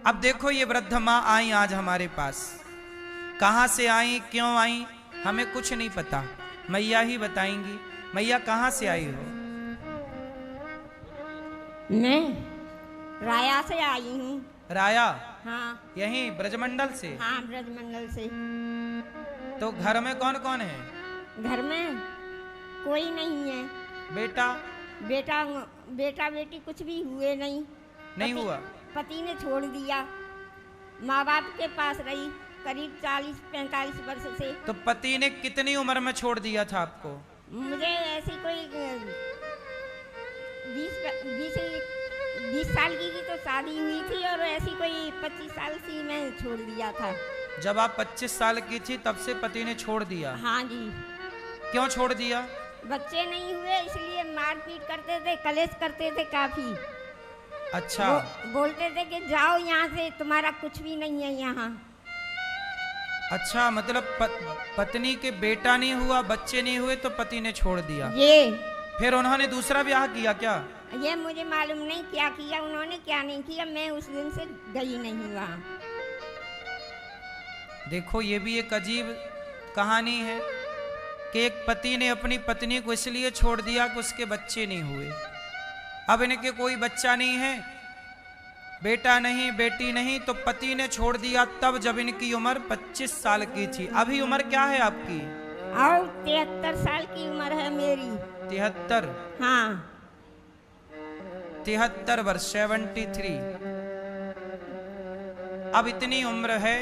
अब देखो ये वृद्ध माँ आई आज हमारे पास, कहाँ से आई, क्यों आई, हमें कुछ नहीं पता, मैया ही बताएंगी। मैया कहाँ से आई हो? मैं राया से आई हूँ। राया? हाँ। यहीं ब्रजमंडल से? हाँ, ब्रजमंडल से। तो घर में कौन कौन है? घर में कोई नहीं है। बेटा? बेटा बेटी कुछ भी हुए नहीं। नहीं हुआ? पति ने छोड़ दिया, माँ बाप के पास रही करीब 40-45 वर्ष से। तो पति ने कितनी उम्र में छोड़ दिया था आपको? मुझे ऐसी कोई 20 साल की तो शादी हुई थी और ऐसी कोई 25 साल से मैं छोड़ दिया था। जब आप 25 साल की थी तब से पति ने छोड़ दिया? हाँ जी। क्यों छोड़ दिया? बच्चे नहीं हुए इसलिए मारपीट करते थे, कलेश करते थे काफी। अच्छा। बोलते थे कि जाओ यहाँ से, तुम्हारा कुछ भी नहीं है यहाँ। अच्छा, मतलब पत्नी के बेटा नहीं हुआ, बच्चे नहीं हुए तो पति ने छोड़ दिया। ये फिर उन्होंने दूसरा ब्याह किया क्या? ये मुझे मालूम नहीं क्या किया उन्होंने, क्या नहीं किया। मैं उस दिन से गई नहीं वहाँ। देखो ये भी एक अजीब कहानी है कि एक पति ने अपनी पत्नी को इसलिए छोड़ दिया कि उसके बच्चे नहीं हुए। अब इनके कोई बच्चा नहीं है, बेटा नहीं, बेटी नहीं, तो पति ने छोड़ दिया तब जब इनकी उम्र 25 साल की थी। अभी उम्र क्या है आपकी? और 73 साल की उम्र है मेरी। 73? हाँ, 73 वर्ष, 73। अब इतनी उम्र है।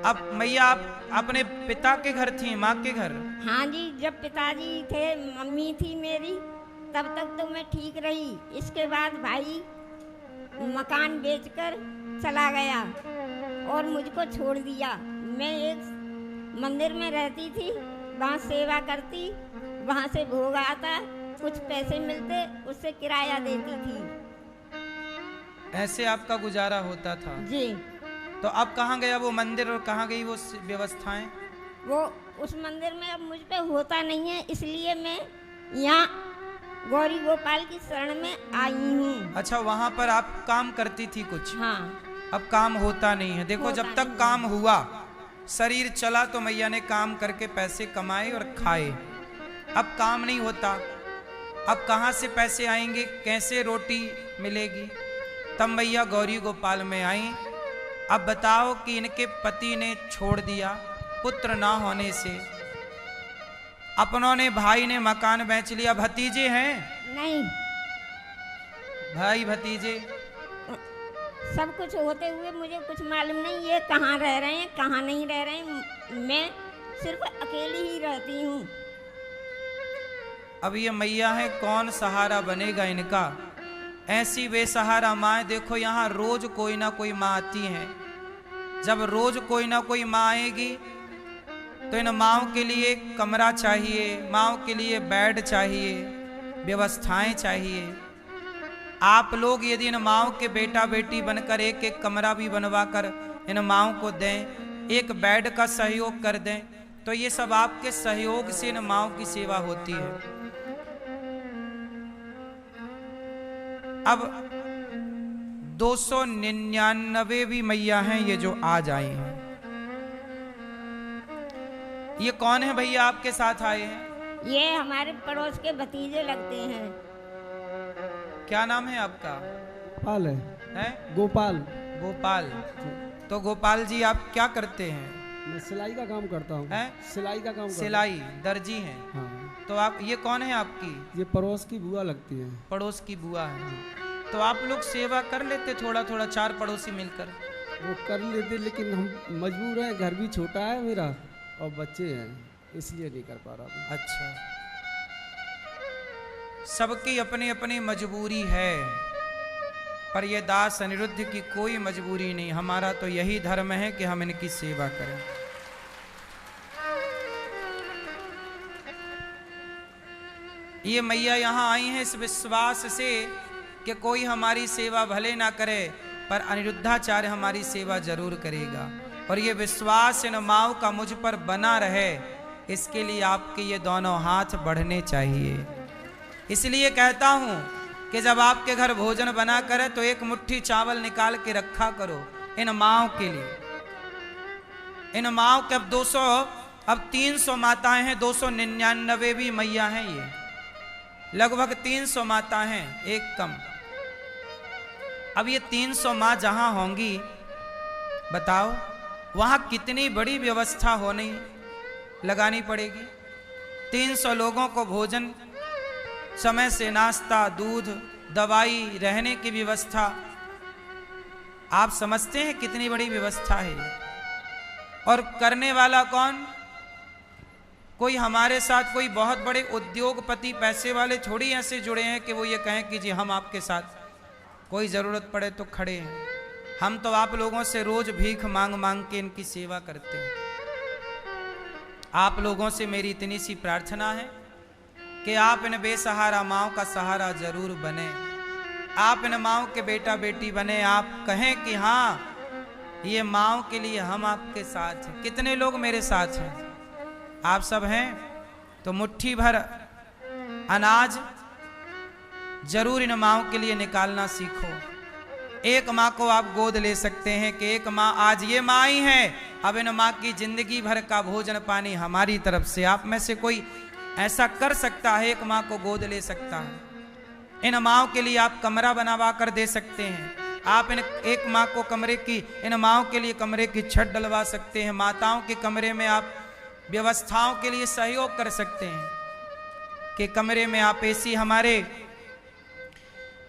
अब मैया आप अपने पिता के घर थी, माँ के घर? हाँ जी, जब पिताजी थे, मम्मी थी मेरी, तब तक तो मैं ठीक रही। इसके बाद भाई मकान बेचकर चला गया और मुझको छोड़ दिया। मैं एक मंदिर में रहती थी, वहाँ सेवा करती, वहाँ से भोग आता, कुछ पैसे मिलते, उससे किराया देती थी। ऐसे आपका गुजारा होता था? जी। तो अब कहाँ गया वो मंदिर और कहाँ गई वो व्यवस्थाएं? वो उस मंदिर में अब मुझ पे होता नहीं है, इसलिए मैं यहाँ गौरी गोपाल की शरण में आई हूँ। अच्छा, वहाँ पर आप काम करती थी कुछ? हाँ। अब काम होता नहीं है। देखो जब तक काम हुआ, शरीर चला, तो मैया ने काम करके पैसे कमाए और खाए। अब काम नहीं होता, अब कहाँ से पैसे आएंगे, कैसे रोटी मिलेगी? तब मैया गौरी गोपाल में आई। अब बताओ कि इनके पति ने छोड़ दिया पुत्र ना होने से, अपनों ने, भाई ने मकान बेच लिया। भतीजे हैं? नहीं। भाई भतीजे सब कुछ होते हुए मुझे कुछ मालूम नहीं ये कहाँ रह रहे हैं, कहाँ नहीं रह रहे हैं। मैं सिर्फ अकेली ही रहती हूँ। अब ये मैया है, कौन सहारा बनेगा इनका? ऐसी बेसहारा माँ। देखो यहाँ रोज कोई ना कोई माँ आती है। जब रोज कोई ना कोई माँ आएगी तो इन माँओं के लिए कमरा चाहिए, माँओं के लिए बेड चाहिए, व्यवस्थाएं चाहिए। आप लोग यदि इन माँओं के बेटा बेटी बनकर एक एक कमरा भी बनवा कर इन माँओं को दें, एक बेड का सहयोग कर दें, तो ये सब आपके सहयोग से इन माँओं की सेवा होती है। अब 299 भी मैया हैं ये जो आज आई हैं। ये कौन है भैया आपके साथ आए हैं? ये हमारे पड़ोस के भतीजे लगते हैं। क्या नाम है आपका? गोपाल है? गोपाल। गोपाल। तो गोपाल जी आप क्या करते हैं? मैं सिलाई का काम करता हूँ। सिलाई का काम? सिलाई, दर्जी हैं? हाँ। तो आप, ये कौन है आपकी? ये पड़ोस की बुआ लगती है। पड़ोस की बुआ है। तो आप लोग सेवा कर लेते थोड़ा थोड़ा, 4 पड़ोसी मिलकर? वो कर लेते, लेकिन हम मजबूर हैं, घर भी छोटा है मेरा और बच्चे हैं, इसलिए नहीं कर पा रहा। अच्छा, सबकी अपनी अपनी मजबूरी है, पर ये दास अनिरुद्ध की कोई मजबूरी नहीं। हमारा तो यही धर्म है कि हम इनकी सेवा करें। ये मैया यहाँ आई हैं इस विश्वास से कि कोई हमारी सेवा भले ना करे, पर अनिरुद्धाचार्य हमारी सेवा जरूर करेगा। और ये विश्वास इन माँओं का मुझ पर बना रहे, इसके लिए आपके ये दोनों हाथ बढ़ने चाहिए। इसलिए कहता हूँ कि जब आपके घर भोजन बना करे तो एक मुट्ठी चावल निकाल के रखा करो। इन माओ के लिए। इन माओ के अब 300 माताएं हैं, 299 भी मैया हैं, ये लगभग 300 माता हैं, एक कम। अब ये 300 माँ जहां होंगी, बताओ वहां कितनी बड़ी व्यवस्था होनी लगानी पड़ेगी। 300 लोगों को भोजन, समय से नाश्ता, दूध, दवाई, रहने की व्यवस्था। आप समझते हैं कितनी बड़ी व्यवस्था है ये। और करने वाला कौन? कोई हमारे साथ कोई बहुत बड़े उद्योगपति, पैसे वाले थोड़ी ऐसे जुड़े हैं कि वो ये कहें कि जी हम आपके साथ कोई ज़रूरत पड़े तो खड़े हैं। हम तो आप लोगों से रोज भीख मांग मांग के इनकी सेवा करते हैं। आप लोगों से मेरी इतनी सी प्रार्थना है कि आप इन बेसहारा माओं का सहारा जरूर बने। आप इन माओं के बेटा बेटी बने। आप कहें कि हाँ, ये माओं के लिए हम आपके साथ हैं। कितने लोग मेरे साथ हैं? आप सब हैं तो मुट्ठी भर अनाज जरूर इन माओं के लिए निकालना सीखो। एक माँ को आप गोद ले सकते हैं कि एक माँ आज ये माँ ही है, अब इन माँ की जिंदगी भर का भोजन पानी हमारी तरफ से। आप में से कोई ऐसा कर सकता है, एक माँ को गोद ले सकता है। इन माँओं के लिए आप कमरा बनवा कर दे सकते हैं। आप इन एक माँ को इन माँओं के लिए कमरे की छत डलवा सकते हैं। माताओं के कमरे में आप व्यवस्थाओं के लिए सहयोग कर सकते हैं कि कमरे में आप एसी। हमारे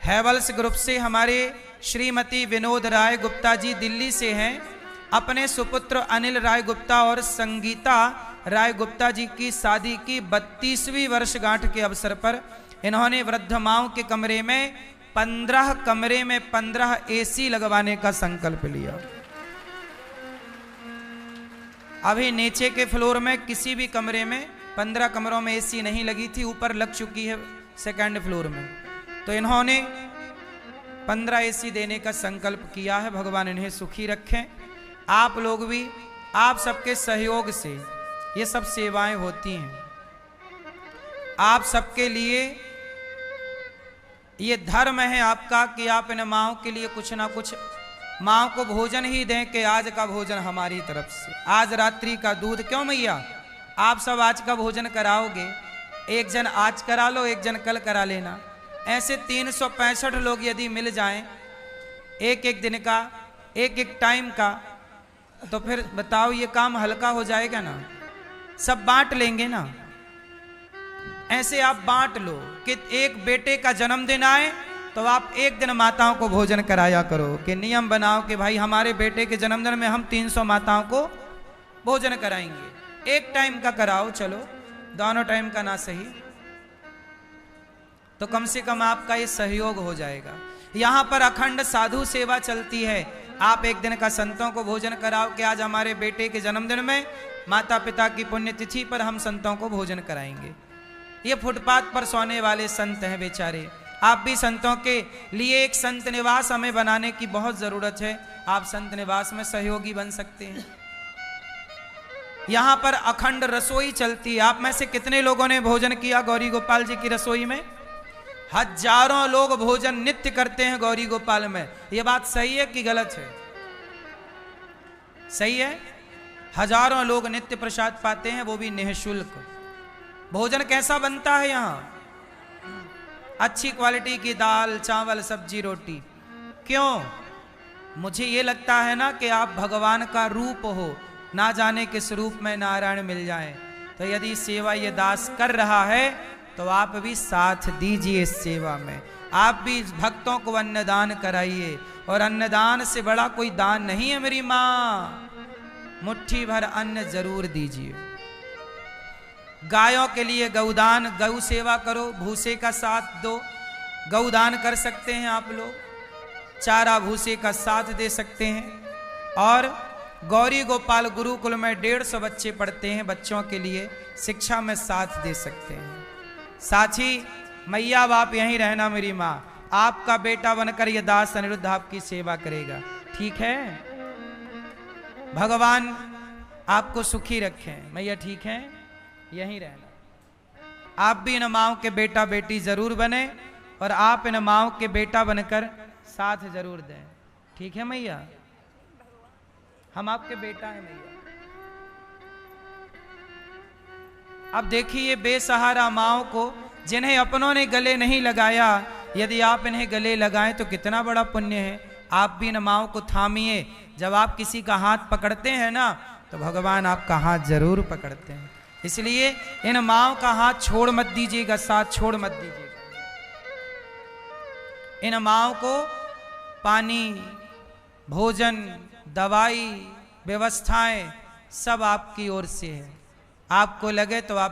हैवल्स ग्रुप से हमारे श्रीमती विनोद राय गुप्ता जी दिल्ली से हैं। अपने सुपुत्र अनिल राय गुप्ता और संगीता राय गुप्ता जी की शादी की 32वीं वर्षगांठ के अवसर पर इन्होंने वृद्ध माओं के कमरे में 15 कमरे में 15 एसी लगवाने का संकल्प लिया। अभी नीचे के फ्लोर में किसी भी कमरे में 15 कमरों में एसी नहीं लगी थी, ऊपर लग चुकी है सेकंड फ्लोर में। तो इन्होंने 15 एसी देने का संकल्प किया है। भगवान इन्हें सुखी रखें। आप लोग भी, आप सबके सहयोग से ये सब सेवाएं होती हैं। आप सबके लिए ये धर्म है आपका कि आप इन माओं के लिए कुछ ना कुछ, माओं को भोजन ही दें कि आज का भोजन हमारी तरफ से, आज रात्रि का दूध। क्यों मैया, आप सब आज का भोजन कराओगे? एक जन आज करा लो, एक जन कल करा लेना। ऐसे 365 लोग यदि मिल जाएं एक एक दिन का, एक एक टाइम का, तो फिर बताओ ये काम हल्का हो जाएगा ना? सब बांट लेंगे ना। ऐसे आप बांट लो कि एक बेटे का जन्मदिन आए तो आप एक दिन माताओं को भोजन कराया करो, कि नियम बनाओ कि भाई हमारे बेटे के जन्मदिन में हम 300 माताओं को भोजन कराएंगे। एक टाइम का कराओ, चलो दोनों टाइम का ना सही, तो कम से कम आपका ये सहयोग हो जाएगा। यहाँ पर अखंड साधु सेवा चलती है। आप एक दिन का संतों को भोजन कराओ कि आज हमारे बेटे के जन्मदिन में माता पिता की पुण्यतिथि पर हम संतों को भोजन कराएंगे। ये फुटपाथ पर सोने वाले संत हैं बेचारे। आप भी संतों के लिए एक संत निवास हमें बनाने की बहुत जरूरत है। आप संत निवास में सहयोगी बन सकते हैं। यहाँ पर अखंड रसोई चलती है। आप में से कितने लोगों ने भोजन किया गौरी गोपाल जी की रसोई में? हजारों लोग भोजन नित्य करते हैं गौरी गोपाल में। यह बात सही है कि गलत है? सही है। हजारों लोग नित्य प्रसाद पाते हैं, वो भी निःशुल्क। भोजन कैसा बनता है यहाँ? अच्छी क्वालिटी की दाल, चावल, सब्जी, रोटी। क्यों? मुझे ये लगता है ना कि आप भगवान का रूप हो, ना जाने किस रूप में नारायण मिल जाए। तो यदि सेवा ये दास कर रहा है तो आप भी साथ दीजिए इस सेवा में। आप भी भक्तों को अन्नदान कराइए, और अन्नदान से बड़ा कोई दान नहीं है मेरी माँ। मुट्ठी भर अन्न जरूर दीजिए। गायों के लिए गौदान, गौ सेवा करो, भूसे का साथ दो। गौदान कर सकते हैं आप लोग, चारा भूसे का साथ दे सकते हैं। और गौरी गोपाल गुरुकुल में 150 बच्चे पढ़ते हैं, बच्चों के लिए शिक्षा में साथ दे सकते हैं। साची मैया बाप यहीं रहना मेरी माँ, आपका बेटा बनकर ये दास अनिरुद्ध आपकी सेवा करेगा। ठीक है? भगवान आपको सुखी रखें मैया। ठीक है? यहीं रहना। आप भी इन माओं के बेटा बेटी जरूर बने, और आप इन माओं के बेटा बनकर साथ जरूर दें। ठीक है मैया? हम आपके बेटा हैं भैया। अब देखिए ये बेसहारा माओ को जिन्हें अपनों ने गले नहीं लगाया, यदि आप इन्हें गले लगाएं तो कितना बड़ा पुण्य है। आप भी इन माओ को थामिए। जब आप किसी का हाथ पकड़ते हैं ना तो भगवान आपका हाथ जरूर पकड़ते हैं। इसलिए इन माओ का हाथ छोड़ मत दीजिएगा, साथ छोड़ मत दीजिएगा। इन माओ को पानी, भोजन, दवाई, व्यवस्थाएं सब आपकी ओर से है। आपको लगे तो आप